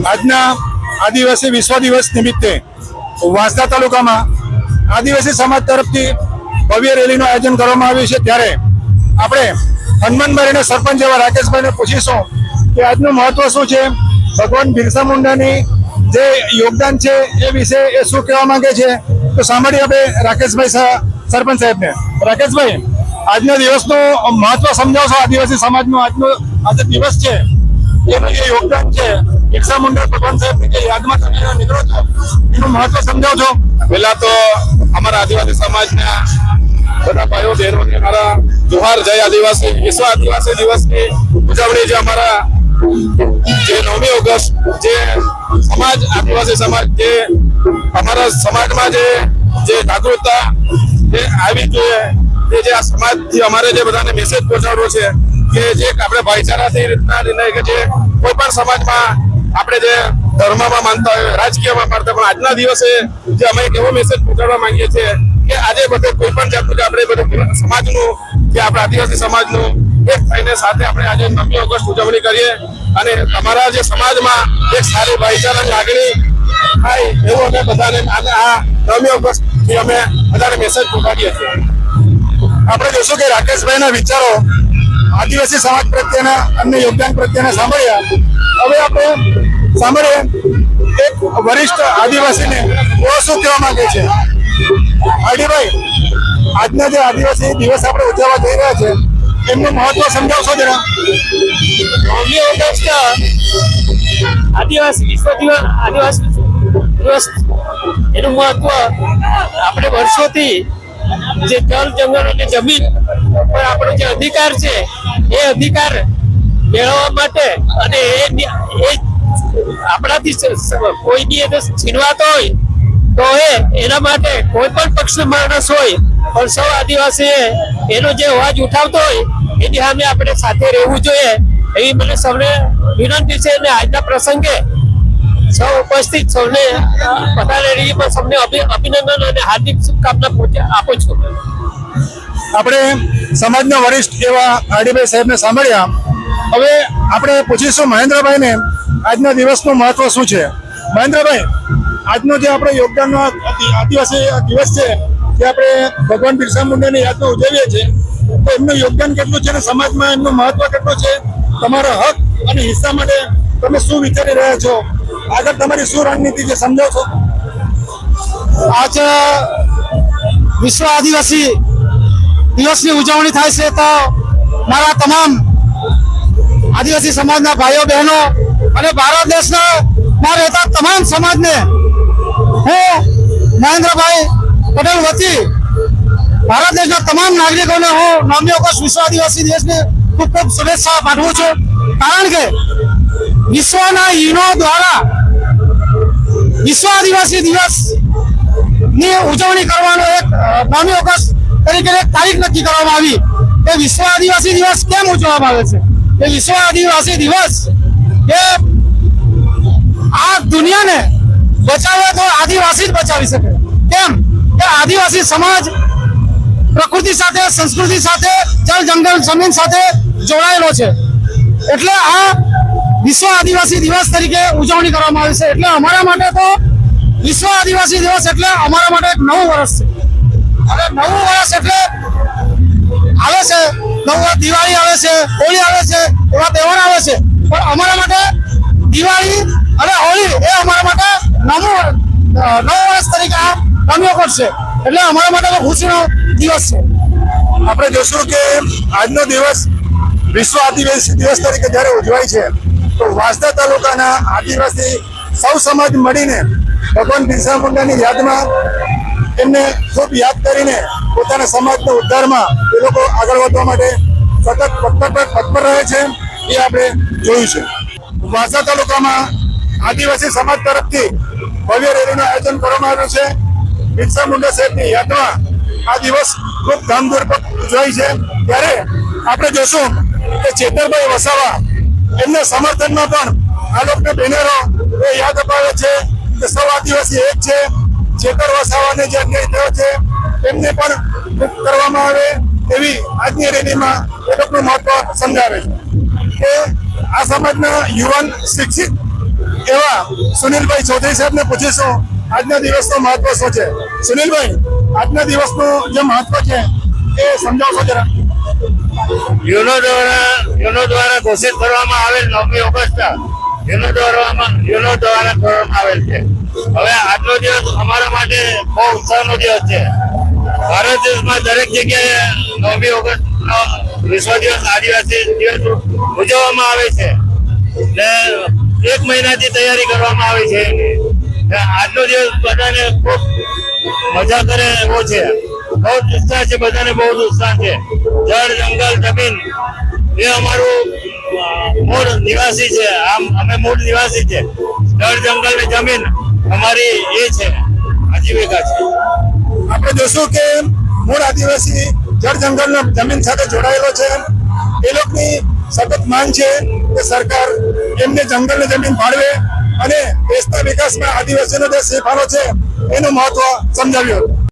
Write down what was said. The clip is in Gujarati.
આજના આદિવાસી વિશ્વ દિવસ નિમિત્તે વાંસદા તાલુકામાં આદિવાસી સમાજ તરફથી ભવ્ય રેલીનું આયોજન કરવામાં આવ્યું છે। ત્યારે આપણે હનુમાનબારીના સરપંચ એવા રાકેશભાઈને પૂછીશું કે આજનું મહત્વ શું છે, ભગવાન બિરસા મુંડાની જે યોગદાન છે એ વિશે એ શું કહેવા માંગે છે। તો સાંભળીએ આપણે રાકેશભાઈ સરપંચ સાહેબને। રાકેશભાઈ, આજના દિવસનું મહત્વ સમજાવશો? આદિવાસી સમાજનો આજે દિવસ છે, એનું જે યોગદાન છે, બિરસા મુંડા ભગવાન સાહેબની જે યાદમાં તમે નીકળો છો, એનું મહત્વ સમજાવજો। પહેલા તો અમારા આદિવાસી સમાજના બધા ભાઈઓ બહેનોને મારા જોહાર। જય આદિવાસી। વિશ્વ આદિવાસી દિવસની ઉજવણી જે અમારા જે 9મી ઓગસ્ટ જે સમાજ આદિવાસી સમાજ જે અમારા સમાજમાં જે જાગૃતતા જે આવી જોઈએ, જે આ સમાજથી અમારે જે બધાને મેસેજ પહોંચાડવો છે કે જે આપણે ભાઈચારાથી રીતના નિર્ણય કે જે કોઈ પણ સમાજમાં આપણે જે ધર્મમાં માનતા હોય, રાજકીયમાં માનતા, પણ આજના દિવસે જે અમે એક એવો મેસેજ પહોંચાડવા માંગીએ છીએ કે આજે બધે કોઈ પણ જાતનું આપણે બધું સમાજનું જે આપણા આદિવાસી સમાજનું એક થઈને સાથે આપણે આજે 9મી ઓગસ્ટ ઉજવણી કરીએ અને અમારા જે સમાજમાં એક સારી ભાઈચારાની લાગણી થાય એવું અમે બધાને આ 9મી ઓગસ્ટથી અમે બધાને મેસેજ પહોંચાડીએ છીએ। આપણે જોશું કે રાકેશભાઈના વિચારો આદિવાસી સમાજ પ્રત્યેના અને યોગદાન પ્રત્યેના સાંભળ્યા। હવે આપણે સાંભળીએ એક વરિષ્ઠ આદિવાસીને તેઓ શું કહેવા માંગે છે। આડીભાઈ, આજના જે આદિવાસી દિવસ આપણે ઉજવવા જઈ રહ્યા છે, એમનું મહત્વ સમજાવશો જરા? 9મી ઓગસ્ટ આદિવાસી વિશ્વ દિવસ, આદિવાસી દિવસ, એનું મહત્વ આપણે વર્ષોથી જે જળ, જંગલ અને જમીન પર આપણો જે અધિકાર છે એ અધિકાર મેળવવા માટે અને એ આપણાથી કોઈની છીનવાતો હોય તો એના માટે કોઈ પણ પક્ષનો માણસ હોય પણ સૌ આદિવાસી એનો જે અવાજ ઉઠાવતો હોય એની સામે આપણે સાથે રહેવું જોઈએ એવી મને સૌને વિનંતી છે। અને આજના પ્રસંગે સૌ ઉપસ્થિત સૌને બધાને સૌને અભિનંદન અને હાર્દિક શુભકામના આપું છું। આપણે સમાજના વરિષ્ઠ એવા આડીભાઈ સાહેબને સાંભળ્યા। હવે આપણે પૂછીશું મહેન્દ્રભાઈને આજના દિવસનું મહત્વ શું છે। મહેન્દ્રભાઈ, આજનો જે આપણે યોગદાનનો આદિવાસી દિવસ છે, જે આપણે ભગવાન બિરસા મુંડાની યાદમાં ઉજવીએ છીએ, તો એમનું યોગદાન કેટલું છે અને સમાજમાં એમનું મહત્વ કેટલું છે? તમારા હક અને હિસ્સા માટે તમે શું વિચારી રહ્યા છો? આગળ તમારી શું રણનીતિ છે, સમજાવશો? આજે વિશ્વ આદિવાસી દિવસની ઉજવણી થાય છે, તો મારા તમામ આદિવાસી સમાજના ભાઈઓ બહેનો અને ભારત દેશના રહેતા તમામ સમાજને હું મહેન્દ્રભાઈ પટેલ વતી ભારત દેશના તમામ નાગરિકોને હું 9મી ઓગસ્ટ વિશ્વ આદિવાસી દિવસની ખૂબ ખૂબ શુભેચ્છા પાઠવું છું। કારણ કે વિશ્વના યુનો દ્વારા વિશ્વ આદિવાસી દિવસ ની ઉજવણી કરવાનો એક 9મી ઓગસ્ટ તરીકે એક તારીખ નક્કી કરવામાં આવી કે વિશ્વ આદિવાસી દિવસ કેમ ઉજવવામાં આવે છે। એ વિશ્વ આદિવાસી દિવસ એ આ દુનિયાને બચાવે તો આદિવાસી જ બચાવી શકે। કેમ કે આદિવાસી સમાજ પ્રકૃતિ સાથે, સંસ્કૃતિ સાથે, જળ, જંગલ, જમીન સાથે જોડાયેલો છે, એટલે આ વિશ્વ આદિવાસી દિવસ તરીકે ઉજવણી કરવામાં આવી છે। એટલે અમારા માટે તો વિશ્વ આદિવાસી દિવસ એટલે અમારા માટે એક નવું વર્ષ છે। અને નવું વર્ષ એટલે આવે છે, દિવાળી આવે છે, હોળી આવે છે, એવા તહેવાર આવે છે, પણ અમારા માટે દિવાળી અને હોળી એ અમારા માટે નવું વર્ષ તરીકે આ 9મી ઓગસ્ટ છે, એટલે અમારા માટે તો ખુશીનો દિવસ છે। આપણે જોશું કે આજનો દિવસ વિશ્વ આદિવાસી દિવસ તરીકે જ્યારે ઉજવાય છે, તો વાંસદા તાલુકાના આદિવાસી સૌ સમાજ મળીને ભગવાન બિરસા મુંડાની યાદમાં એમને ખૂબ યાદ કરીને પોતાના સમાજના ઉદ્ધારમાં એ લોકો આગળ વધવા માટે સતત તત્પર રહે છે, એ આપણે જોયું છે। વાંસદા તાલુકામાં આદિવાસી સમાજ તરફથી ભવ્ય રેલીનું આયોજન કરવામાં આવ્યું છે। બિરસા મુંડા સાહેબની યાદમાં આ દિવસ ખૂબ ધામધૂમપૂર્વક ઉજવાય છે। ત્યારે આપણે જોશું કે ચેતરભાઈ વસાવા એમના સમર્થનમાં પણ આ લોકોને બેનરો એ યાદ અપાવે છે કે સૌ આદિવાસી એક છે। ચેતર વસાવાને જે અન્યાય થયો છે એમને પણ મુક્ત કરવામાં આવે એવી આજની રેલીમાં એ લોકોનું મહત્વ સમજાવે છે કે આ સમાજના યુવાન શિક્ષિત એવા સુનિલભાઈ ચૌધરી સાહેબને પૂછીશું આજના દિવસનું મહત્વ શું છે. સુનિલભાઈ, આજના દિવસનું જે મહત્વ છે એ સમજાવશો જરા. યુનો દ્વારા ઘોષિત કરવામાં આવેલ 9મી ઓગસ્ટ યુનો દ્વારા કરવામાં આવેલ છે. હવે આજનો દિવસ અમારા માટે બહુ ઉત્સાહનો દિવસ છે. ભારત દેશમાં દરેક જગ્યાએ 9મી ઓગસ્ટનો વિશ્વ દિવસ આદિવાસી દિવસ ઉજવવામાં આવે છે ને 1 મહિનાથી તૈયારી કરવામાં આવે છે. આજનો દિવસ બધાને ખૂબ મજા કરે એવો છે. બહુ જ ઉત્સાહ છે, બધાને બહુ જ ઉત્સાહ છે. જળ, જંગલ, જમીન એ અમારું મૂળ નિવાસી છે. અમે મૂળ નિવાસી છે. જળ, જંગલ ને જમીન અમારી એ છે, આજીવિકા છે. આપણે જોશું કે મૂળ આદિવાસી જળ જંગલ જમીન સાથે જોડાયેલો છે. એ લોકોની સતત માંગ છે કે સરકાર એમને જંગલ ને જમીન ફાળવે અને દેશના વિકાસમાં આદિવાસીનો જે ફાળો છે એનું મહત્વ સમજાવ્યું.